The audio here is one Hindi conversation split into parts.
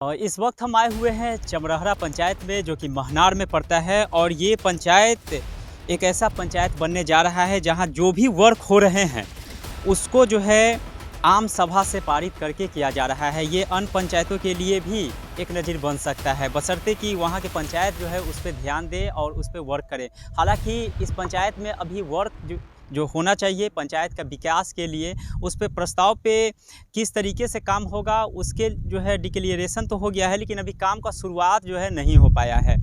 इस वक्त हम आए हुए हैं चमरहरा पंचायत में, जो कि महनार में पड़ता है। और ये पंचायत एक ऐसा पंचायत बनने जा रहा है जहां जो भी वर्क हो रहे हैं उसको जो है आम सभा से पारित करके किया जा रहा है। ये अन्य पंचायतों के लिए भी एक नज़ीर बन सकता है, बशर्ते कि वहाँ के पंचायत जो है उस पर ध्यान दे और उस पर वर्क करे। हालांकि इस पंचायत में अभी वर्क जो होना चाहिए पंचायत का विकास के लिए, उस पे प्रस्ताव पे किस तरीके से काम होगा उसके जो है डिक्लेरेशन तो हो गया है, लेकिन अभी काम का शुरुआत जो है नहीं हो पाया है।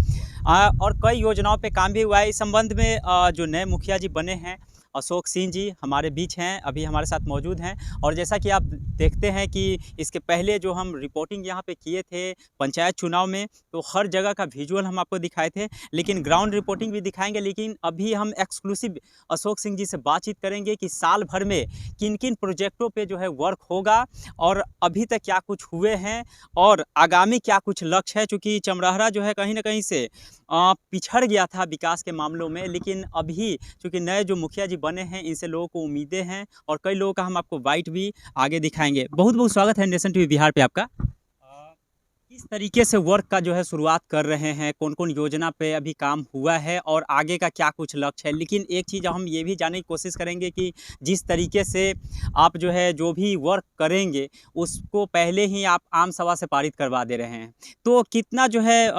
और कई योजनाओं पे काम भी हुआ है। इस संबंध में जो नए मुखिया जी बने हैं, अशोक सिंह जी हमारे बीच हैं, अभी हमारे साथ मौजूद हैं। और जैसा कि आप देखते हैं कि इसके पहले जो हम रिपोर्टिंग यहाँ पे किए थे पंचायत चुनाव में, तो हर जगह का विजुअल हम आपको दिखाए थे, लेकिन ग्राउंड रिपोर्टिंग भी दिखाएंगे। लेकिन अभी हम एक्सक्लूसिव अशोक सिंह जी से बातचीत करेंगे कि साल भर में किन किन प्रोजेक्टों पे जो है वर्क होगा और अभी तक क्या कुछ हुए हैं और आगामी क्या कुछ लक्ष्य है। चूँकि चमरहरा जो है कहीं ना कहीं से पिछड़ गया था विकास के मामलों में, लेकिन अभी चूँकि नए जो मुखिया जी बने हैं इनसे लोगों को उम्मीदें हैं और कई लोगों का हम आपको बाइट भी आगे दिखाएंगे। बहुत बहुत स्वागत है नेशन टीवी बिहार पे आपका। किस तरीके से वर्क का जो है शुरुआत कर रहे हैं, कौन कौन योजना पे अभी काम हुआ है और आगे का क्या कुछ लक्ष्य है। लेकिन एक चीज़ हम ये भी जानने की कोशिश करेंगे कि जिस तरीके से आप जो है जो भी वर्क करेंगे उसको पहले ही आप आम सभा से पारित करवा दे रहे हैं, तो कितना जो है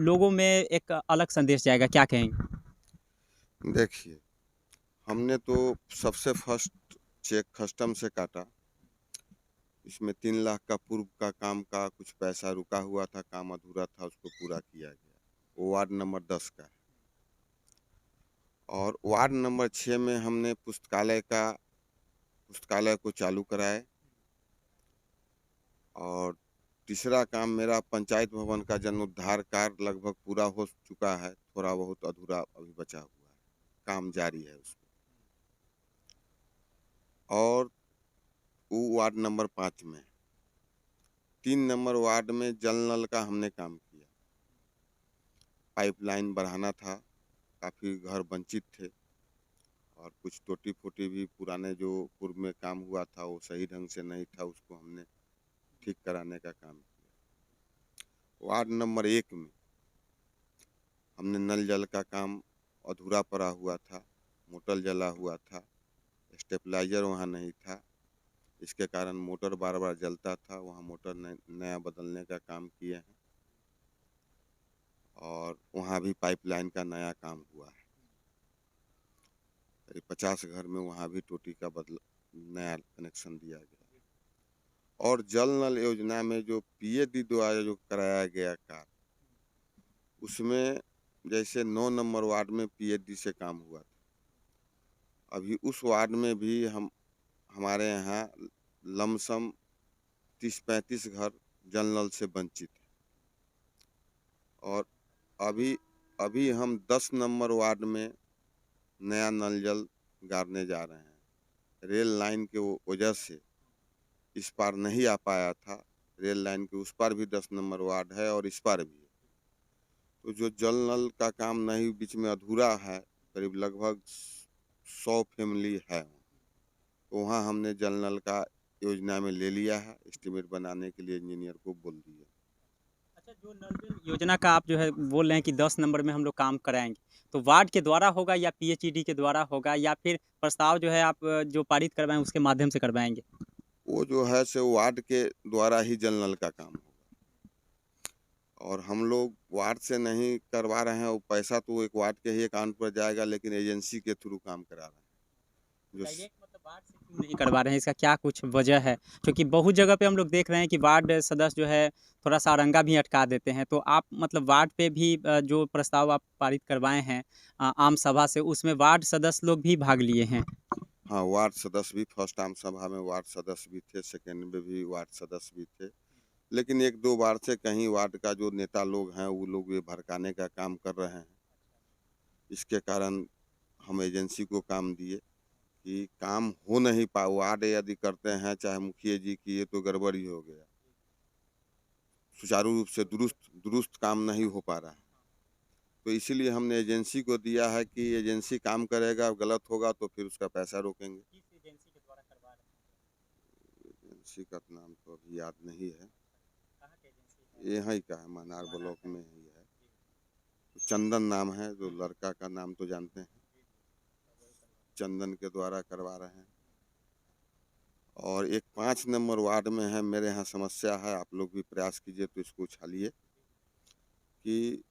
लोगों में एक अलग संदेश जाएगा, क्या कहेंगे? देखिए, हमने तो सबसे फर्स्ट चेक कस्टम से काटा। इसमें 3 लाख का पूर्व का काम का कुछ पैसा रुका हुआ था, काम अधूरा था, उसको पूरा किया गया। वो वार्ड नंबर 10 का है। और वार्ड नंबर 6 में हमने पुस्तकालय को चालू कराए। और तीसरा काम मेरा पंचायत भवन का जीर्णोद्धार कार्य लगभग पूरा हो चुका है, थोड़ा बहुत अधूरा अभी बचा हुआ है, काम जारी है उसमें। और वो वार्ड नंबर 5 में 3 नंबर वार्ड में जल नल का हमने काम किया। पाइपलाइन बढ़ाना था, काफ़ी घर वंचित थे और कुछ टूटी फूटी भी पुराने जो पूर्व में काम हुआ था वो सही ढंग से नहीं था, उसको हमने ठीक कराने का काम किया। वार्ड नंबर 1 में हमने नल जल का काम अधूरा पड़ा हुआ था, मोटर जला हुआ था, स्टेबलाइजर वहाँ नहीं था, इसके कारण मोटर बार बार जलता था। वहाँ मोटर नया बदलने का काम किए हैं। और वहाँ भी पाइपलाइन का नया काम हुआ है। करीब 50 घर में वहाँ भी टोटी का नया कनेक्शन दिया गया। और जल नल योजना में जो पीएडी द्वारा जो कराया गया कार्य, उसमें जैसे 9 नंबर वार्ड में पीएडी से काम हुआ था, अभी उस वार्ड में भी हमारे यहाँ लमसम 30-35 घर जल नल से वंचित है। और अभी अभी हम 10 नंबर वार्ड में नया नल जल गाड़ने जा रहे हैं। रेल लाइन के वजह से इस पार नहीं आ पाया था, रेल लाइन के उस पार भी 10 नंबर वार्ड है और इस पार भी है। तो जो जल नल का काम नहीं बीच में अधूरा है, करीब लगभग 100 फैमिली है, तो वहाँ हमने जल नल का योजना में ले लिया है। एस्टीमेट बनाने के लिए इंजीनियर को बोल दिया। अच्छा, जो नल जल योजना का आप जो है बोल रहे हैं कि 10 नंबर में हम लोग काम कराएंगे, तो वार्ड के द्वारा होगा या पीएचईडी के द्वारा होगा या फिर प्रस्ताव जो है आप जो पारित करवाएं उसके माध्यम से करवाएंगे? वो जो है से वार्ड के द्वारा ही जल नल का काम होगा। और हम लोग वार्ड से नहीं करवा रहे हैं, वो पैसा तो एक वार्ड के ही अकाउंट पर जाएगा, लेकिन एजेंसी के थ्रू काम करा रहे हैं। जो डायरेक्ट मतलब वार्ड से क्यों नहीं करवा रहे हैं, इसका क्या कुछ वजह है? क्योंकि बहुत जगह पे हम लोग देख रहे हैं कि वार्ड सदस्य जो है थोड़ा सा अरंगा भी अटका देते हैं, तो आप मतलब वार्ड पे भी जो प्रस्ताव आप पारित करवाए हैं आम सभा से, उसमें वार्ड सदस्य लोग भी भाग लिए हैं। हाँ, वार्ड सदस्य भी फर्स्ट आम सभा में वार्ड सदस्य भी थे, सेकेंड में भी वार्ड सदस्य भी थे, लेकिन 1-2 बार से कहीं वार्ड का जो नेता लोग हैं वो लोग ये भड़काने का काम कर रहे हैं। इसके कारण हम एजेंसी को काम दिए कि काम हो नहीं वार्ड यदि करते हैं, चाहे मुखिया जी किए, तो गड़बड़ी हो गया, सुचारू रूप से दुरुस्त काम नहीं हो पा रहा है। तो इसीलिए हमने एजेंसी को दिया है कि एजेंसी काम करेगा, गलत होगा तो फिर उसका पैसा रोकेंगे। किस एजेंसी के द्वारा करवा रहे हैं? एजेंसी का नाम तो अभी याद नहीं है। कहाँ के एजेंसी यहीं का है, महनार ब्लॉक में ही है। चंदन नाम है, जो लड़का का नाम तो जानते हैं, चंदन के द्वारा करवा रहे हैं। और एक 5 नंबर वार्ड में है, मेरे यहाँ समस्या है, आप लोग भी प्रयास कीजिए तो इसको उछालिए कि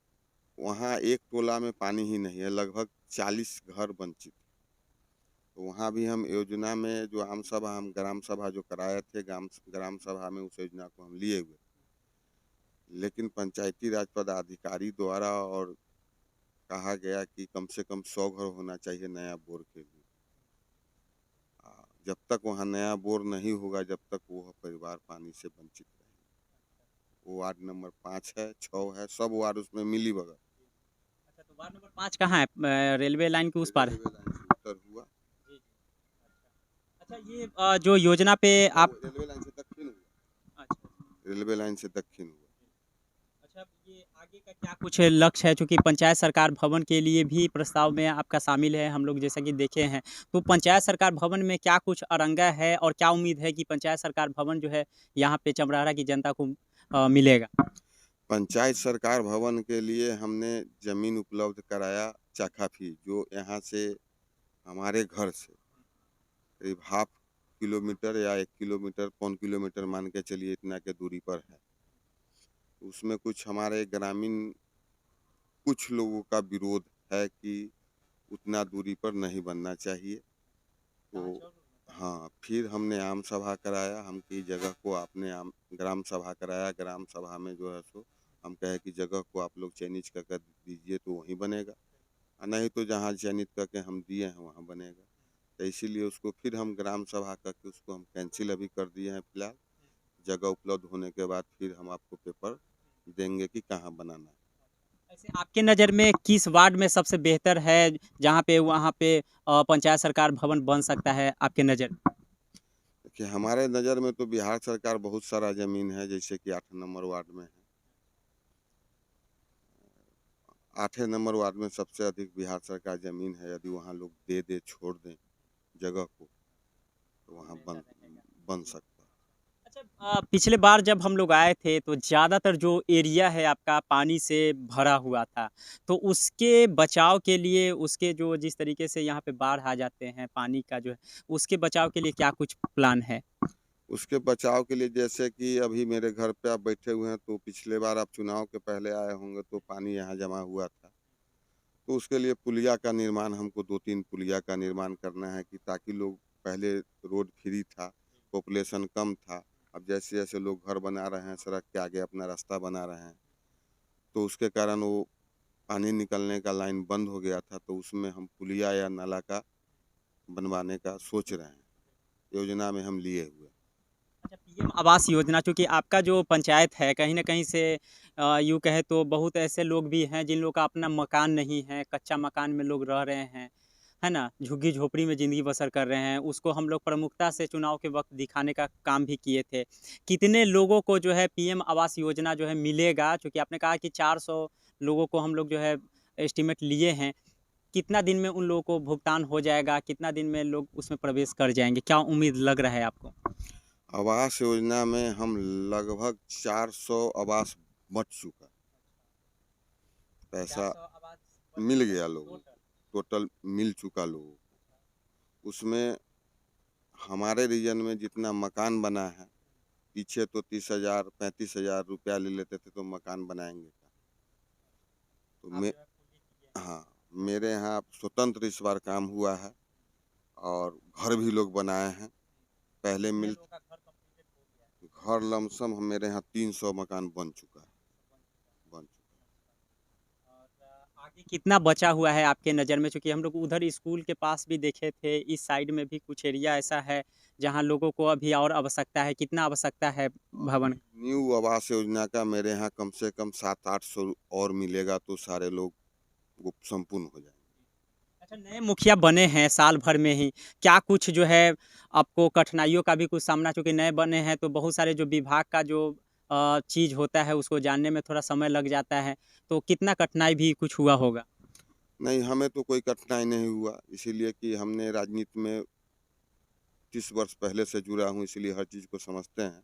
वहाँ एक टोला में पानी ही नहीं है, लगभग 40 घर वंचित। तो वहाँ भी हम योजना में जो आम सभा, हम ग्राम सभा जो कराए थे, ग्राम सभा में उस योजना को हम लिए हुए, लेकिन पंचायती राज पदाधिकारी द्वारा और कहा गया कि कम से कम 100 घर होना चाहिए नया बोर के लिए। जब तक वहाँ नया बोर नहीं होगा, जब तक वो परिवार पानी से वंचित रहेंगे। वो वार्ड नंबर 5 है, 6 है, सब वार्ड उसमें मिली भगत। अच्छा, तो वार्ड नंबर 5 कहाँ है? रेलवे लाइन के उस पार है? रेलवे लाइन से उत्तर हुआ। जी, जी। अच्छा, ये जो योजना पे आप रेलवे लाइन से दक्षिण हुआ। अच्छा, रेलवे लाइन से दक्षिण हुआ। अच्छा, अब ये आगे का क्या कुछ लक्ष्य है? चूँकि पंचायत सरकार भवन के लिए भी प्रस्ताव में आपका शामिल है, हम लोग जैसा कि देखे हैं। तो पंचायत सरकार भवन में क्या कुछ अरंगा है और क्या उम्मीद है कि पंचायत सरकार भवन जो है यहाँ पे चमराहा की जनता को मिलेगा? पंचायत सरकार भवन के लिए हमने जमीन उपलब्ध कराया चाकाफी, जो यहाँ से हमारे घर से करीब हाफ किलोमीटर या 1 किलोमीटर, पौन किलोमीटर मान के चलिए, इतना के दूरी पर है। उसमें कुछ हमारे ग्रामीण कुछ लोगों का विरोध है कि उतना दूरी पर नहीं बनना चाहिए। तो हाँ, फिर हमने आम सभा कराया, हम की जगह को आपने आम ग्राम सभा कराया, ग्राम सभा में जो है सो हम कहे कि जगह को आप लोग चयनित कर दीजिए तो वहीं बनेगा, और नहीं तो जहाँ चयनित करके हम दिए हैं वहाँ बनेगा। तो इसीलिए उसको फिर हम ग्राम सभा करके उसको हम कैंसिल अभी कर दिए हैं फिलहाल। जगह उपलब्ध होने के बाद फिर हम आपको पेपर देंगे कि कहाँ बनाना है। ऐसे आपके नज़र में किस वार्ड में सबसे बेहतर है, जहाँ पे वहाँ पे पंचायत सरकार भवन बन सकता है आपके नज़र में? देखिए, हमारे नज़र में तो बिहार सरकार बहुत सारा ज़मीन है, जैसे कि 8 नंबर वार्ड में है। 8 नंबर वार्ड में सबसे अधिक बिहार सरकार ज़मीन है। यदि वहाँ लोग दे दे छोड़ दें जगह को, तो वहाँ बन सकता है। अच्छा, पिछले बार जब हम लोग आए थे तो ज़्यादातर जो एरिया है आपका पानी से भरा हुआ था। तो उसके बचाव के लिए उसके जो जिस तरीके से यहाँ पे बाढ़ आ जाते हैं, पानी का जो है, उसके बचाव के लिए क्या कुछ प्लान है? उसके बचाव के लिए, जैसे कि अभी मेरे घर पे आप बैठे हुए हैं, तो पिछले बार आप चुनाव के पहले आए होंगे तो पानी यहाँ जमा हुआ था। तो उसके लिए पुलिया का निर्माण, हमको 2-3 पुलिया का निर्माण करना है कि ताकि लोग, पहले रोड फ्री था, पॉपुलेशन कम था, अब जैसे-जैसे लोग घर बना रहे हैं, सड़क के आगे अपना रास्ता बना रहे हैं, तो उसके कारण वो पानी निकलने का लाइन बंद हो गया था, तो उसमें हम पुलिया या नाला का बनवाने का सोच रहे हैं। योजना में हम लिए हुए हैं। अच्छा, पीएम आवास योजना, चूँकि आपका जो पंचायत है कहीं न कहीं से यूँ कहें तो बहुत ऐसे लोग भी हैं जिन लोगों का अपना मकान नहीं है, कच्चा मकान में लोग रह रहे हैं, है ना? झुग्गी-झोपड़ी में ज़िंदगी बसर कर रहे हैं, उसको हम लोग प्रमुखता से चुनाव के वक़्त दिखाने का काम भी किए थे। कितने लोगों को जो है पीएम आवास योजना जो है मिलेगा? चूँकि आपने कहा कि 400 लोगों को हम लोग जो है एस्टीमेट लिए हैं, कितना दिन में उन लोगों को भुगतान हो जाएगा? कितना दिन में लोग उसमें प्रवेश कर जाएँगे? क्या उम्मीद लग रहा है आपको? आवास योजना में हम लगभग 400 आवास बँट चुका, पैसा 400 आवाज़ बन मिल चुका गया है लोगों टोटल। को, टोटल मिल चुका लोगों को। उसमें हमारे रीजन में जितना मकान बना है, पीछे तो 30,000 35,000 रुपया ले लेते थे तो मकान बनाएंगे क्या। तो आप मैं, जो है पूरी किए हैं। हाँ, मेरे यहाँ स्वतंत्र इस बार काम हुआ है और घर भी लोग बनाए हैं। पहले कितने मिल लोगों का घर कंप्लीटेड हो गया है? घर लमसम मेरे यहाँ 300 मकान बन चुका है, बन चुका है। बन चुका और आगे कितना बचा हुआ है आपके नज़र में? चूँकि हम लोग उधर स्कूल के पास भी देखे थे, इस साइड में भी कुछ एरिया ऐसा है, जहाँ लोगों को अभी और आवश्यकता है, कितना आवश्यकता है है। भवन? अभी न्यू आवास योजना का मेरे यहाँ कम से कम 700-800 और मिलेगा तो सारे लोग वो संपूर्ण हो जाएंगे। अच्छा, नए मुखिया बने हैं साल भर में ही, क्या कुछ जो है आपको कठिनाइयों का भी कुछ सामना, चूँकि नए बने हैं तो बहुत सारे जो विभाग का जो चीज़ होता है उसको जानने में थोड़ा समय लग जाता है, तो कितना कठिनाई भी कुछ हुआ होगा? नहीं, हमें तो कोई कठिनाई नहीं हुआ, इसीलिए कि हमने राजनीति में 30 वर्ष पहले से जुड़ा हूँ, इसलिए हर चीज़ को समझते हैं।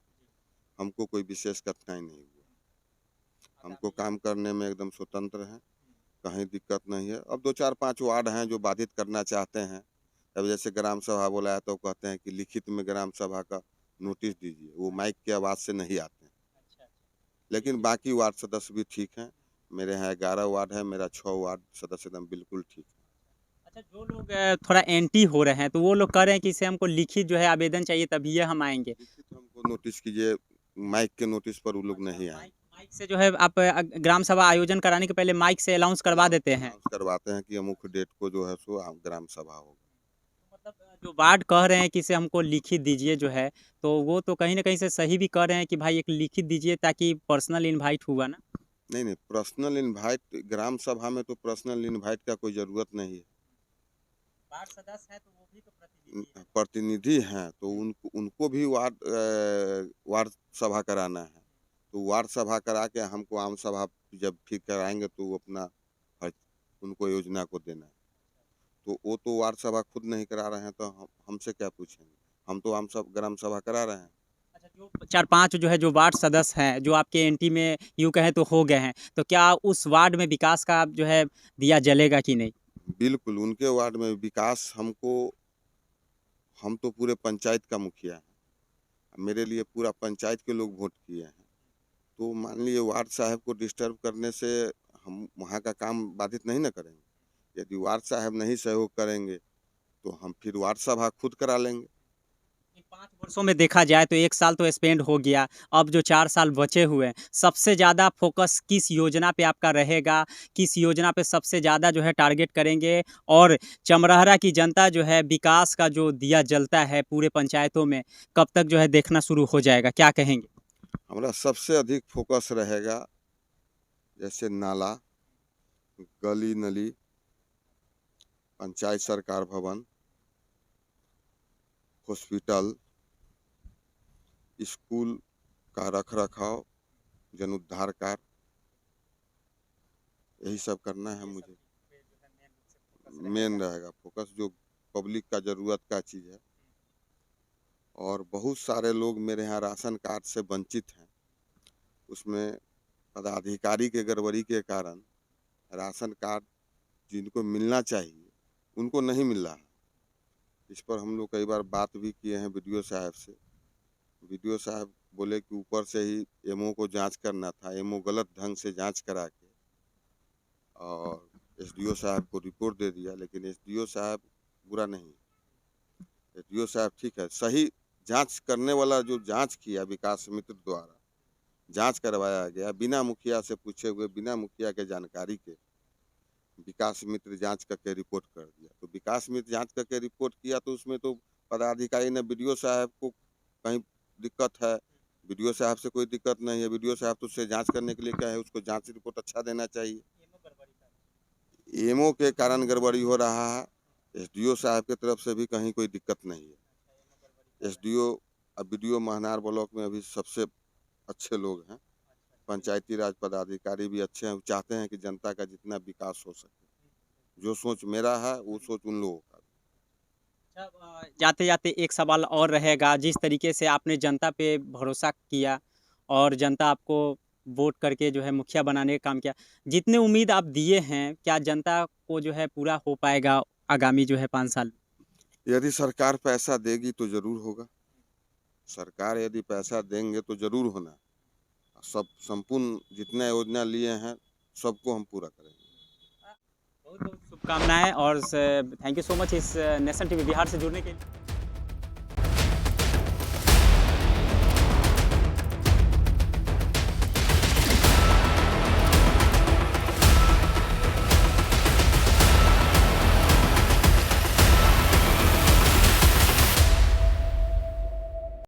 हमको कोई विशेष कठिनाई नहीं हुआ। हमको काम करने में एकदम स्वतंत्र हैं, कहीं दिक्कत नहीं है। अब 2-4-5 वार्ड हैं जो बाधित करना चाहते हैं। अब जैसे ग्राम सभा बुलाया तो कहते हैं कि लिखित में ग्राम सभा का नोटिस दीजिए, वो माइक की आवाज़ से नहीं आते हैं। अच्छा, अच्छा। लेकिन बाकी वार्ड सदस्य भी ठीक हैं। मेरे यहाँ 11 वार्ड है, मेरा 6 वार्ड सदस्य एकदम बिल्कुल ठीक है। अच्छा, जो लोग थोड़ा एंटी हो रहे हैं, तो वो लोग कह रहे हैं कि इसे हमको लिखित जो है आवेदन चाहिए तभी ये हम आएँगे। लिखित हमको नोटिस कीजिए, माइक के नोटिस पर वो लोग अच्छा, नहीं आए। माइक माइक से जो है आप ग्राम सभा आयोजन कराने के पहले माइक से अनाउंस करवा देते हैं। अनाउंस करवाते हैं कि अमुक डेट को जो है सो ग्राम सभा होगा। मतलब जो वार्ड कह रहे हैं कि इसे हमको लिखित दीजिए जो है, तो वो तो कहीं न कहीं से सही भी कह रहे हैं कि भाई एक लिखित दीजिए ताकि पर्सनल इनवाइट हुआ ना। नहीं, नहीं, पर्सनल इनवाइट ग्राम सभा में तो पर्सनल इनवाइट का कोई ज़रूरत नहीं है। वार्ड सदस्य हैं तो वो भी तो प्रतिनिधि हैं। प्रतिनिधि हैं तो उनको उनको भी वार्ड सभा कराना है। तो वार्ड सभा करा के हमको आम सभा जब फिर कराएँगे तो वो अपना हर उनको योजना को देना है। तो वो तो वार्ड सभा खुद नहीं करा रहे हैं तो हम हमसे क्या पूछेंगे? हम तो आम सब ग्राम सभा करा रहे हैं। अच्छा, जो 4-5 जो है जो वार्ड सदस्य हैं, जो आपके एनटी में यूँ कहें तो हो गए हैं, तो क्या उस वार्ड में विकास का जो है दिया जलेगा कि नहीं? बिल्कुल, उनके वार्ड में विकास हम तो पूरे पंचायत का मुखिया हैं। मेरे लिए पूरा पंचायत के लोग वोट किए हैं। तो मान लीजिए वार्ड साहब को डिस्टर्ब करने से हम वहाँ का काम बाधित नहीं ना करेंगे। यदि वार्ड साहब नहीं सहयोग करेंगे, तो हम फिर वार्ड सभा खुद करा लेंगे। इन 5 वर्षों में देखा जाए तो 1 साल तो स्पेंड हो गया, अब जो 4 साल बचे हुए हैं, सबसे ज़्यादा फ़ोकस किस योजना पे आपका रहेगा? किस योजना पे सबसे ज़्यादा जो है टारगेट करेंगे? और चमरहरा की जनता जो है विकास का जो दिया जलता है पूरे पंचायतों में, कब तक जो है देखना शुरू हो जाएगा? क्या कहेंगे? हमारा सबसे अधिक फोकस रहेगा जैसे नाला, गली-नली, पंचायत सरकार भवन, हॉस्पिटल, स्कूल का रख-रखाव, जीर्णोद्धार कार्य, यही सब करना है मुझे। मेन रहेगा फोकस जो पब्लिक का ज़रूरत का चीज़ है। और बहुत सारे लोग मेरे यहाँ राशन कार्ड से वंचित हैं। उसमें पदाधिकारी के गड़बड़ी के कारण राशन कार्ड जिनको मिलना चाहिए, उनको नहीं मिल रहा है। इस पर हम लोग कई बार बात भी किए हैं बीडीओ साहब से। बीडीओ साहब बोले कि ऊपर से ही एमओ को जांच करना था, एमओ गलत ढंग से जांच करा के और एसडीओ साहब को रिपोर्ट दे दिया, लेकिन एसडीओ साहब बुरा नहीं, एसडीओ साहब ठीक है। सही जांच करने वाला जो जांच किया विकास मित्र द्वारा, जांच करवाया गया बिना मुखिया से पूछे हुए, बिना मुखिया के जानकारी के विकास मित्र जांच करके रिपोर्ट कर दिया। तो विकास मित्र जांच करके रिपोर्ट किया तो उसमें तो पदाधिकारी ने बीडीओ साहब को कहीं दिक्कत है, बीडीओ साहब से कोई दिक्कत नहीं है। बीडीओ साहब तो उससे जांच करने के लिए क्या है, उसको जांच रिपोर्ट अच्छा देना चाहिए। एमओ के कारण गड़बड़ी हो रहा है, एसडीओ साहब की तरफ से भी कहीं कोई दिक्कत नहीं है। एसडीओ अब बीडीओ महनार ब्लॉक में अभी सबसे अच्छे लोग हैं। पंचायती राज पदाधिकारी भी अच्छे हैं, वो चाहते हैं कि जनता का जितना विकास हो सके। जो सोच मेरा है वो सोच उन लोगों का भी। अच्छा, जाते-जाते एक सवाल और रहेगा, जिस तरीके से आपने जनता पे भरोसा किया और जनता आपको वोट करके जो है मुखिया बनाने का काम किया, जितने उम्मीद आप दिए हैं, क्या जनता को जो है पूरा हो पाएगा आगामी जो है 5 साल? यदि सरकार पैसा देगी तो ज़रूर होगा। सरकार यदि पैसा देंगे तो ज़रूर होना। सब संपूर्ण जितना योजना लिए हैं, सबको हम पूरा करेंगे। बहुत-बहुत शुभकामनाएँ और स थैंक यू सो मच इस नेशन टीवी बिहार से जुड़ने के लिए।